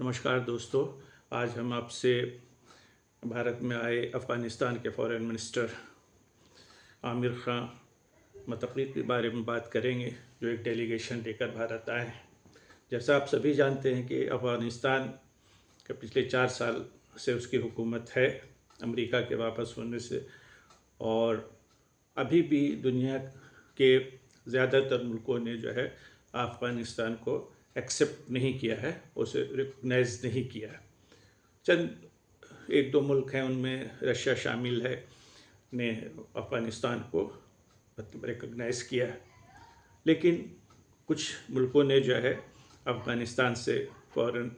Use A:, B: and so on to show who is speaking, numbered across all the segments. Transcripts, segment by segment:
A: नमस्कार दोस्तों। आज हम आपसे भारत में आए अफ़गानिस्तान के फ़ॉरेन मिनिस्टर आमिर ख़ान मतक़ी के बारे में बात करेंगे, जो एक डेलीगेशन लेकर भारत आए हैं। जैसा आप सभी जानते हैं कि अफ़गानिस्तान के पिछले 4 साल से उसकी हुकूमत है अमेरिका के वापस होने से, और अभी भी दुनिया के ज़्यादातर मुल्कों ने जो है अफ़गानिस्तान को एक्सेप्ट नहीं किया है, उसे रिकग्नाइज़ नहीं किया है। चंद एक दो मुल्क हैं, उनमें रशिया शामिल है, ने अफ़गानिस्तान को मतलब रिकग्नाइज़ किया है। लेकिन कुछ मुल्कों ने जो है अफ़गानिस्तान से फ़ौरन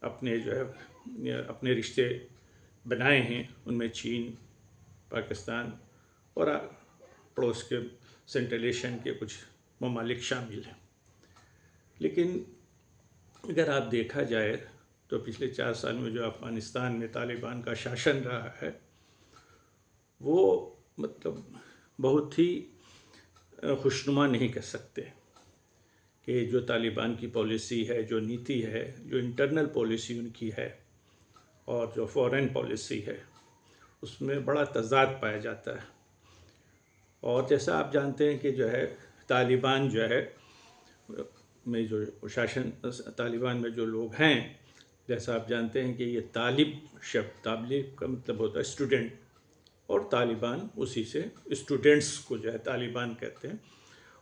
A: अपने जो है अपने रिश्ते बनाए हैं। उनमें चीन, पाकिस्तान और पड़ोस के सेंट्रल एशियन के कुछ ममालिक शामिल हैं। लेकिन अगर आप देखा जाए तो पिछले 4 साल में जो अफ़गानिस्तान में तालिबान का शासन रहा है, वो मतलब बहुत ही खुशनुमा नहीं कह सकते कि जो तालिबान की पॉलिसी है, जो नीति है, जो इंटरनल पॉलिसी उनकी है और जो फॉरेन पॉलिसी है, उसमें बड़ा तज़ाद पाया जाता है। और जैसा आप जानते हैं कि जो है तालिबान जो है में जो शासन तालिबान में जो लोग हैं, जैसा आप जानते हैं कि ये तालिब शब्द, तालिब का मतलब होता है स्टूडेंट, और तालिबान उसी से स्टूडेंट्स को जो है तालिबान कहते हैं।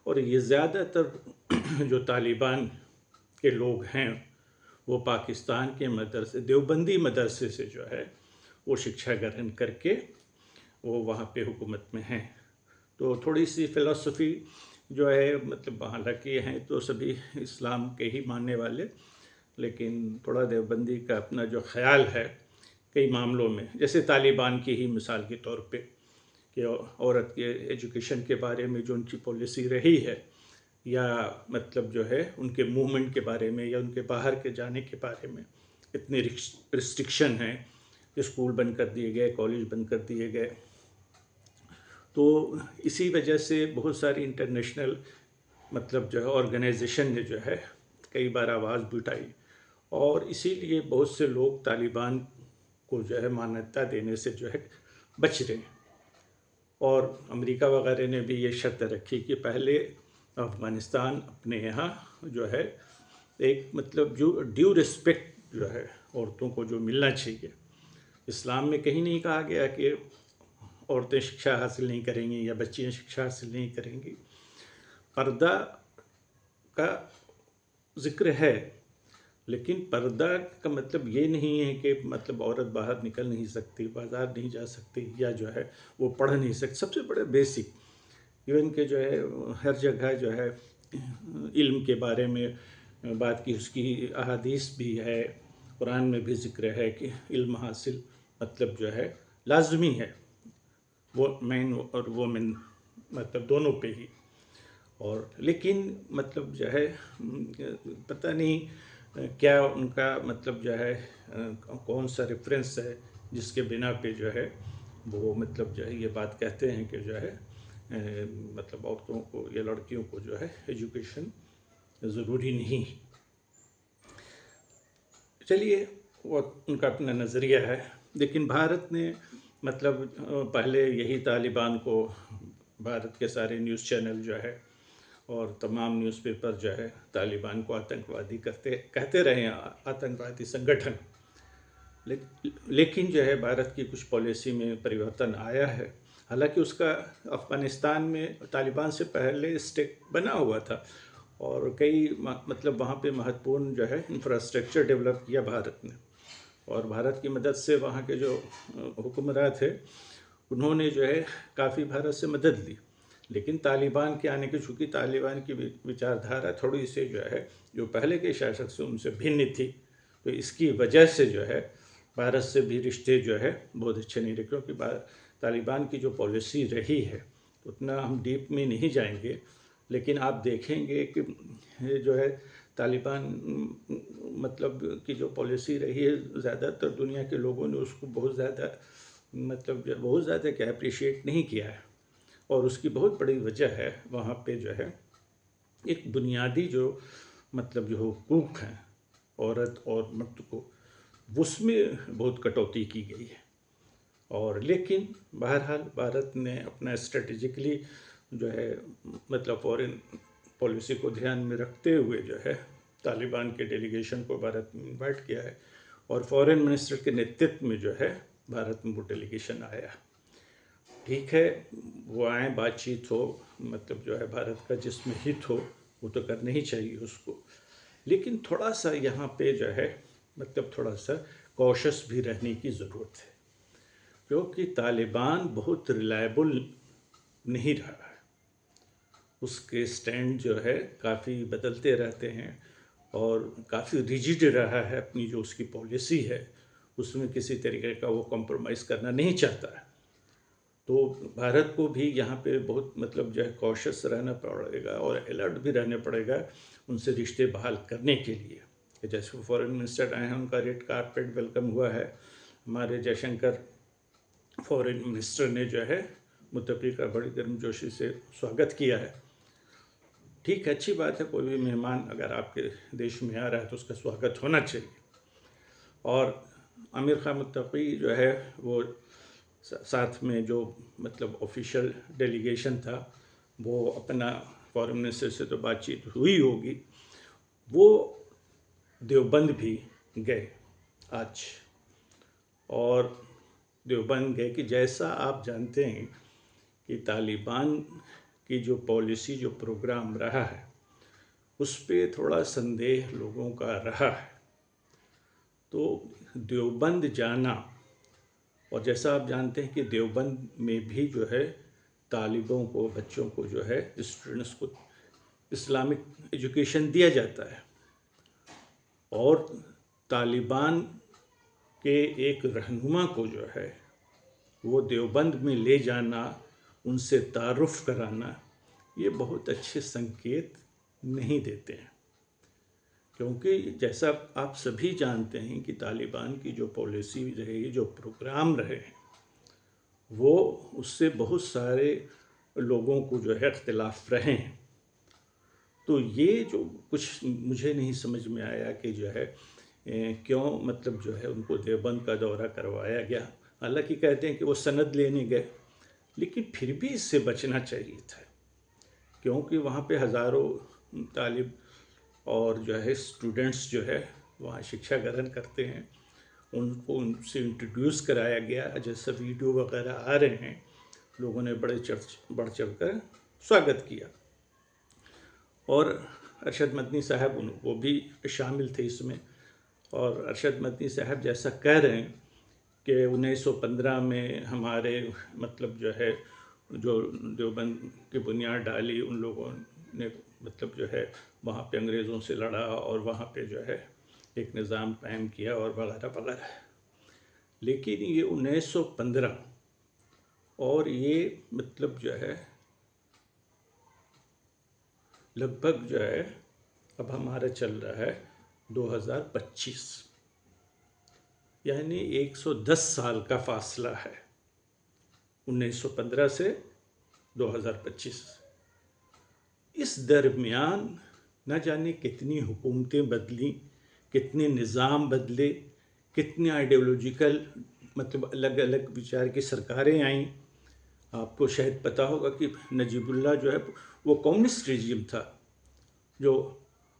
A: और ये ज़्यादातर जो तालिबान के लोग हैं वो पाकिस्तान के मदरसे, देवबंदी मदरसे से जो है वो शिक्षा ग्रहण करके वो वहाँ पे हुकूमत में हैं। तो थोड़ी सी फ़िलासफ़ी जो है, मतलब हालांकि हैं तो सभी इस्लाम के ही मानने वाले, लेकिन थोड़ा देवबंदी का अपना जो ख़याल है कई मामलों में, जैसे तालिबान की ही मिसाल के तौर पे कि औरत के एजुकेशन के बारे में जो उनकी पॉलिसी रही है, या मतलब जो है उनके मूवमेंट के बारे में या उनके बाहर के जाने के बारे में इतनी रिस्ट्रिक्शन है, स्कूल बंद कर दिए गए, कॉलेज बंद कर दिए गए। तो इसी वजह से बहुत सारी इंटरनेशनल मतलब जो है ऑर्गेनाइजेशन ने जो है कई बार आवाज़ भी उठाई, और इसीलिए बहुत से लोग तालिबान को जो है मान्यता देने से जो है बच रहे हैं। और अमेरिका वगैरह ने भी ये शर्त रखी कि पहले अफ़गानिस्तान अपने यहाँ जो है एक मतलब जो ड्यू रिस्पेक्ट जो है औरतों को जो मिलना चाहिए। इस्लाम में कहीं नहीं कहा गया कि औरतें शिक्षा हासिल नहीं करेंगी या बच्चियाँ शिक्षा हासिल नहीं करेंगी। पर्दा का ज़िक्र है, लेकिन पर्दा का मतलब ये नहीं है कि मतलब औरत बाहर निकल नहीं सकती, बाज़ार नहीं जा सकती, या जो है वो पढ़ नहीं सकती। सबसे बड़े बेसिक इवन के जो है हर जगह जो है इल्म के बारे में बात की, उसकी अहादीस भी है, कुरान में भी ज़िक्र है कि इल्म हासिल मतलब जो है लाजमी है, वो मैन और वोमेन मतलब दोनों पे ही। और लेकिन मतलब जो है पता नहीं क्या उनका मतलब जो है कौन सा रेफरेंस है जिसके बिना पे जो है वो मतलब जो है ये बात कहते हैं कि जो है मतलब औरतों को या लड़कियों को जो है एजुकेशन ज़रूरी नहीं। चलिए, वो उनका अपना नज़रिया है। लेकिन भारत ने मतलब पहले यही तालिबान को भारत के सारे न्यूज़ चैनल जो है और तमाम न्यूज़पेपर जो है तालिबान को आतंकवादी कहते रहे हैं, आतंकवादी संगठन। लेकिन जो है भारत की कुछ पॉलिसी में परिवर्तन आया है। हालांकि उसका अफ़गानिस्तान में तालिबान से पहले स्टेट बना हुआ था, और कई मतलब वहाँ पे महत्वपूर्ण जो है इंफ्रास्ट्रक्चर डेवलप किया भारत ने, और भारत की मदद से वहाँ के जो हुक्मरान थे उन्होंने जो है काफ़ी भारत से मदद ली। लेकिन तालिबान के आने के, चूँकि तालिबान की विचारधारा थोड़ी से जो है जो पहले के शासक से उनसे भिन्न थी, तो इसकी वजह से जो है भारत से भी रिश्ते जो है बहुत अच्छे नहीं रहे। क्योंकि तालिबान की जो पॉलिसी रही है, उतना हम डीप में नहीं जाएंगे, लेकिन आप देखेंगे कि जो है तालिबान मतलब की जो पॉलिसी रही है, ज़्यादातर दुनिया के लोगों ने उसको बहुत ज़्यादा मतलब बहुत ज़्यादा क्या अप्रिशिएट नहीं किया है। और उसकी बहुत बड़ी वजह है वहाँ पे जो है एक बुनियादी जो मतलब जो हुकूक हैं औरत और मर्द को, उसमें बहुत कटौती की गई है। और लेकिन बहरहाल भारत ने अपना स्ट्रेटेजिकली जो है मतलब फॉरेन पॉलिसी को ध्यान में रखते हुए जो है तालिबान के डेलीगेशन को भारत में इनवाइट किया है, और फॉरेन मिनिस्टर के नेतृत्व में जो है भारत में वो डेलीगेशन आया। ठीक है, वो आए, बातचीत हो, मतलब जो है भारत का जिसमें हित हो वो तो करना ही चाहिए उसको, लेकिन थोड़ा सा यहाँ पे जो है मतलब थोड़ा सा कॉशस भी रहने की ज़रूरत है, क्योंकि तालिबान बहुत रिलायबल नहीं रहा है। उसके स्टैंड जो है काफ़ी बदलते रहते हैं और काफ़ी रिजिड रहा है, अपनी जो उसकी पॉलिसी है उसमें किसी तरीके का वो कॉम्प्रोमाइज़ करना नहीं चाहता है। तो भारत को भी यहाँ पे बहुत मतलब जो है कॉशियस रहना पड़ेगा और अलर्ट भी रहना पड़ेगा उनसे रिश्ते बहाल करने के लिए। जैसे फॉरेन मिनिस्टर आए हैं, उनका रेड कारपेट वेलकम हुआ है। हमारे जयशंकर फॉरेन मिनिस्टर ने जो है मुत्तफ़ी का बड़ी गर्मजोशी से स्वागत किया है। ठीक है, अच्छी बात है, कोई भी मेहमान अगर आपके देश में आ रहा है तो उसका स्वागत होना चाहिए। और आमिर खान मुत्तक़ी जो है वो साथ में जो मतलब ऑफिशियल डेलीगेशन था, वो अपना फॉरेन मिनिस्टर से तो बातचीत हुई होगी, वो देवबंद भी गए आज। और देवबंद गए कि जैसा आप जानते हैं कि तालिबान की जो पॉलिसी, जो प्रोग्राम रहा है, उस पर थोड़ा संदेह लोगों का रहा है। तो देवबंद जाना, और जैसा आप जानते हैं कि देवबंद में भी जो है तालिबों को, बच्चों को जो है, स्टूडेंट्स को इस्लामिक एजुकेशन दिया जाता है, और तालिबान के एक रहनुमा को जो है वो देवबंद में ले जाना, उनसे तारुफ कराना, ये बहुत अच्छे संकेत नहीं देते हैं। क्योंकि जैसा आप सभी जानते हैं कि तालिबान की जो पॉलिसी रही, जो प्रोग्राम रहे, वो उससे बहुत सारे लोगों को जो है इख्तिलाफ रहे हैं। तो ये जो कुछ मुझे नहीं समझ में आया कि जो है क्यों मतलब जो है उनको देवबंद का दौरा करवाया गया। हालांकि कहते हैं कि वो सनद लेने गए, लेकिन फिर भी इससे बचना चाहिए था, क्योंकि वहाँ पे हज़ारों तालिब और जो है स्टूडेंट्स जो है वहाँ शिक्षा ग्रहण करते हैं, उनको उनसे इंट्रोड्यूस कराया गया। जैसे वीडियो वगैरह आ रहे हैं, लोगों ने बढ़ चढ़ कर स्वागत किया। और अरशद मदनी साहब वो भी शामिल थे इसमें। और अरशद मदनी साहब जैसा कह रहे हैं कि 1915 में हमारे मतलब जो है जो देवबंद की बुनियाद डाली, उन लोगों ने मतलब जो है वहाँ पे अंग्रेज़ों से लड़ा और वहाँ पे जो है एक निज़ाम कायम किया और वगैरह वगैरह। लेकिन ये 1915 और ये मतलब जो है लगभग जो है अब हमारा चल रहा है 2025, यानी 110 साल का फासला है 1915 से 2025। इस दरमियान न जाने कितनी हुकूमतें बदली, कितने निज़ाम बदले, कितने आइडियोलॉजिकल मतलब अलग अलग विचार की सरकारें आईं। आपको शायद पता होगा कि नजीबुल्लाह जो है वो कम्युनिस्ट रिजीम था जो,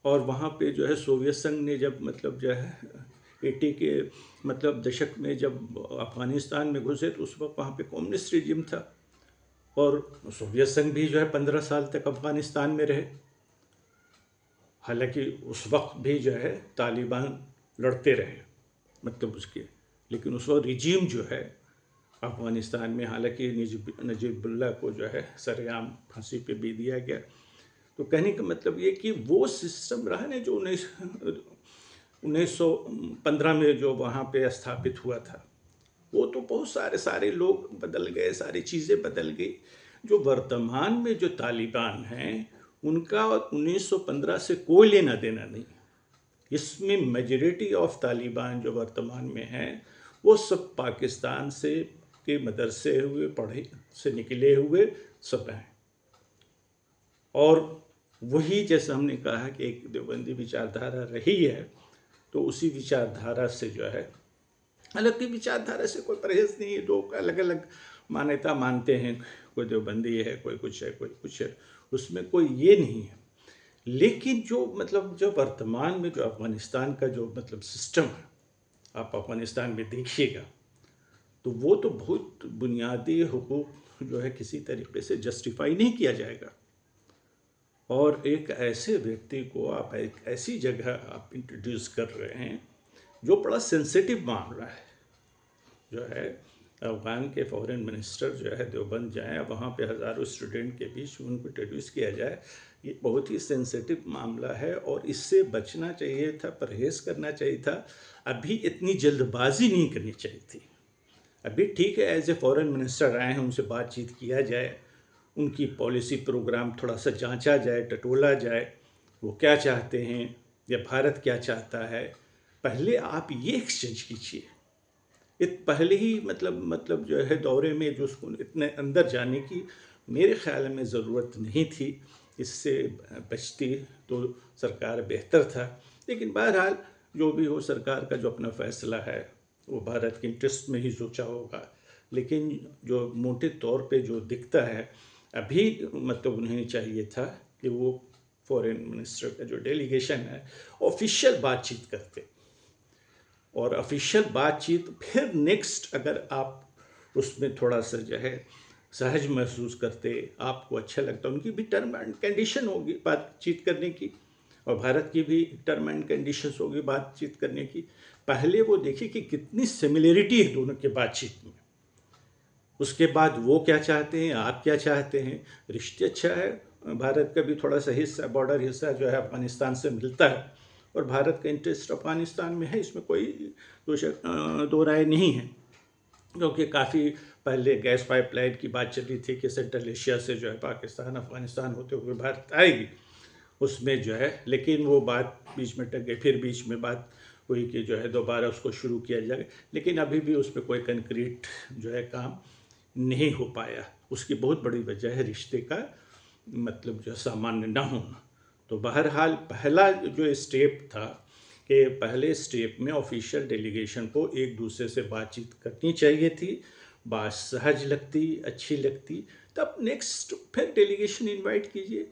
A: और वहाँ पे जो है सोवियत संघ ने जब मतलब जो है 80 के मतलब दशक में जब अफ़गानिस्तान में घुसे तो उस वक्त वहाँ पे कम्युनिस्ट रिजीम था, और सोवियत संघ भी जो है 15 साल तक अफ़गानिस्तान में रहे। हालांकि उस वक्त भी जो है तालिबान लड़ते रहे मतलब उसके, लेकिन उस वक्त रिजीम जो है अफ़गानिस्तान में, हालांकि नजीबुल्लाह को जो है सरेआम फांसी पे भी दिया गया। तो कहने का मतलब ये कि वो सिस्टम रहा ना जो 1915 में जो वहाँ पे स्थापित हुआ था, वो तो बहुत सारे लोग बदल गए, सारी चीज़ें बदल गई। जो वर्तमान में जो तालिबान हैं उनका 1915 से कोई लेना देना नहीं। इसमें मेजॉरिटी ऑफ तालिबान जो वर्तमान में हैं वो सब पाकिस्तान से के मदरसे हुए, पढ़े से निकले हुए सब हैं। और वही जैसा हमने कहा कि एक देवबंदी विचारधारा रही है, तो उसी विचारधारा से जो है, अलग की विचारधारा से कोई परहेज नहीं है, लोग अलग अलग मान्यता मानते हैं, कोई देवबंदी है, कोई कुछ है, कोई कुछ है, उसमें कोई ये नहीं है। लेकिन जो मतलब जो वर्तमान में जो अफ़गानिस्तान का जो मतलब सिस्टम है, आप अफ़गानिस्तान में देखिएगा तो वो तो बहुत बुनियादी हुकूक जो है किसी तरीके से जस्टिफाई नहीं किया जाएगा। और एक ऐसे व्यक्ति को आप एक ऐसी जगह आप इंट्रोड्यूस कर रहे हैं जो बड़ा सेंसिटिव मामला है, जो है अफ़गान के फॉरेन मिनिस्टर जो है देवबंद जाएँ, वहाँ पे हज़ारों स्टूडेंट के बीच उनको इंट्रोड्यूस किया जाए, ये बहुत ही सेंसिटिव मामला है और इससे बचना चाहिए था, परहेज़ करना चाहिए था। अभी इतनी जल्दबाजी नहीं करनी चाहिए थी। अभी ठीक है, एज ए फॉरेन मिनिस्टर आए हैं, उनसे बातचीत किया जाए, उनकी पॉलिसी प्रोग्राम थोड़ा सा जांचा जाए, टटोला जाए, वो क्या चाहते हैं या भारत क्या चाहता है, पहले आप ये एक्सचेंज कीजिए। पहले ही मतलब जो है दौरे में जो उसको इतने अंदर जाने की मेरे ख्याल में ज़रूरत नहीं थी, इससे बचती तो सरकार बेहतर था। लेकिन बहरहाल जो भी हो, सरकार का जो अपना फ़ैसला है वो भारत के इंटरेस्ट में ही सोचा होगा। लेकिन जो मोटे तौर पे जो दिखता है अभी, मतलब उन्हें चाहिए था कि वो फॉरेन मिनिस्टर का जो डेलीगेशन है ऑफिशियल बातचीत करते, और ऑफिशियल बातचीत फिर नेक्स्ट अगर आप उसमें थोड़ा सा जो है सहज महसूस करते, आपको अच्छा लगता, उनकी भी टर्म एंड कंडीशन होगी बातचीत करने की और भारत की भी टर्म एंड कंडीशंस होगी बातचीत करने की। पहले वो देखिए कि कितनी सिमिलरिटी है दोनों के बातचीत में, उसके बाद वो क्या चाहते हैं, आप क्या चाहते हैं। रिश्ते अच्छा है, भारत का भी थोड़ा सा हिस्सा, बॉर्डर हिस्सा जो है अफ़गानिस्तान से मिलता है और भारत का इंटरेस्ट अफ़गानिस्तान में है, इसमें कोई दो राय नहीं है। क्योंकि काफ़ी पहले गैस पाइपलाइन की बात चली थी कि सेंट्रल एशिया से जो है पाकिस्तान अफ़गानिस्तान होते हुए भारत आएगी, उसमें जो है, लेकिन वो बात बीच में टक गई। फिर बीच में बात हुई कि जो है दोबारा उसको शुरू किया जाएगा, लेकिन अभी भी उस पर कोई कंक्रीट जो है काम नहीं हो पाया। उसकी बहुत बड़ी वजह है रिश्ते का मतलब जो सामान्य ना होना। तो बहरहाल पहला जो स्टेप था कि पहले स्टेप में ऑफिशियल डेलीगेशन को एक दूसरे से बातचीत करनी चाहिए थी, बात सहज लगती, अच्छी लगती, तब नेक्स्ट फिर डेलीगेशन इनवाइट कीजिए।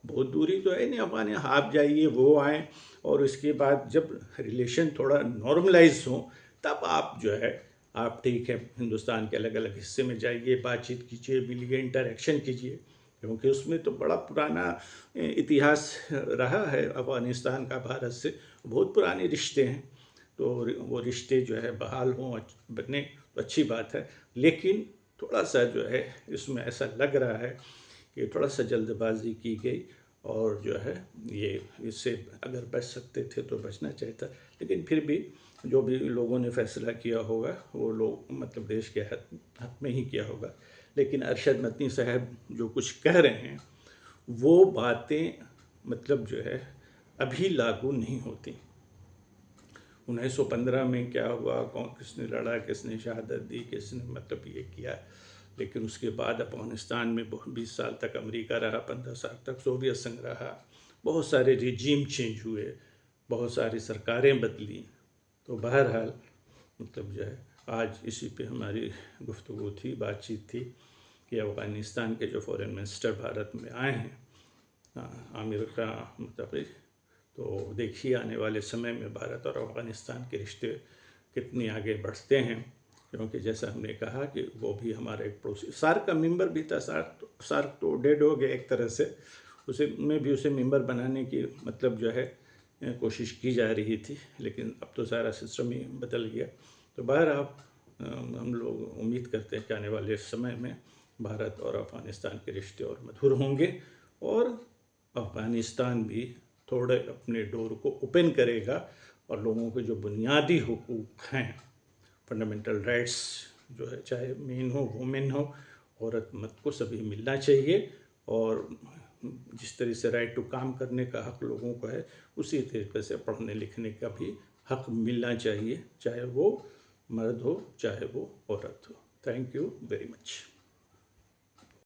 A: बहुत दूरी तो है नहीं, अफगान आप जाइए, वो आएँ, और उसके बाद जब रिलेशन थोड़ा नॉर्मलाइज हो तब आप जो है, आप ठीक है हिंदुस्तान के अलग अलग हिस्से में जाइए, बातचीत कीजिए, मिलिए, इंटरेक्शन कीजिए, क्योंकि उसमें तो बड़ा पुराना इतिहास रहा है अफ़गानिस्तान का भारत से, बहुत पुराने रिश्ते हैं। तो वो रिश्ते जो है बहाल हों, बने तो अच्छी बात है। लेकिन थोड़ा सा जो है इसमें ऐसा लग रहा है कि थोड़ा सा जल्दबाजी की गई, और जो है ये इससे अगर बच सकते थे तो बचना चाहिए था। लेकिन फिर भी जो भी लोगों ने फैसला किया होगा वो लोग मतलब देश के हक में ही किया होगा। लेकिन अरशद मदनी साहब जो कुछ कह रहे हैं वो बातें मतलब जो है अभी लागू नहीं होती। 1915 में क्या हुआ, कौन किसने लड़ा, किसने शहादत दी, किसने मतलब ये किया, लेकिन उसके बाद अफ़गानिस्तान में 20 साल तक अमेरिका रहा, 15 साल तक सोवियत संघ रहा, बहुत सारे रिजीम चेंज हुए, बहुत सारी सरकारें बदली। तो बहरहाल मतलब जो है आज इसी पे हमारी गुफ्तगू थी, बातचीत थी कि अफ़गानिस्तान के जो फॉरेन मिनिस्टर भारत में आए हैं आमिर खां मुतक़ी, तो देखिए आने वाले समय में भारत और अफ़गानिस्तान के रिश्ते कितने आगे बढ़ते हैं। क्योंकि जैसा हमने कहा कि वो भी हमारा एक पड़ोसी, सार्क का मेंबर भी था। सार्क तो डेड हो गया एक तरह से, उसे में भी उसे मेंबर बनाने की मतलब जो है कोशिश की जा रही थी, लेकिन अब तो सारा सिस्टम ही बदल गया। तो बहरहाल हम लोग उम्मीद करते हैं कि आने वाले समय में भारत और अफ़गानिस्तान के रिश्ते और मधुर होंगे, और अफ़गानिस्तान भी थोड़े अपने डोर को ओपन करेगा और लोगों के जो बुनियादी हुकूक हैं, फंडामेंटल राइट्स जो है, चाहे मेन हो वुमेन हो, औरत मर्द को सभी मिलना चाहिए, और जिस तरह से राइट टू काम करने का हक लोगों को है, उसी तरीके से पढ़ने लिखने का भी हक मिलना चाहिए, चाहे वो मर्द हो चाहे वो औरत हो। Thank you very much.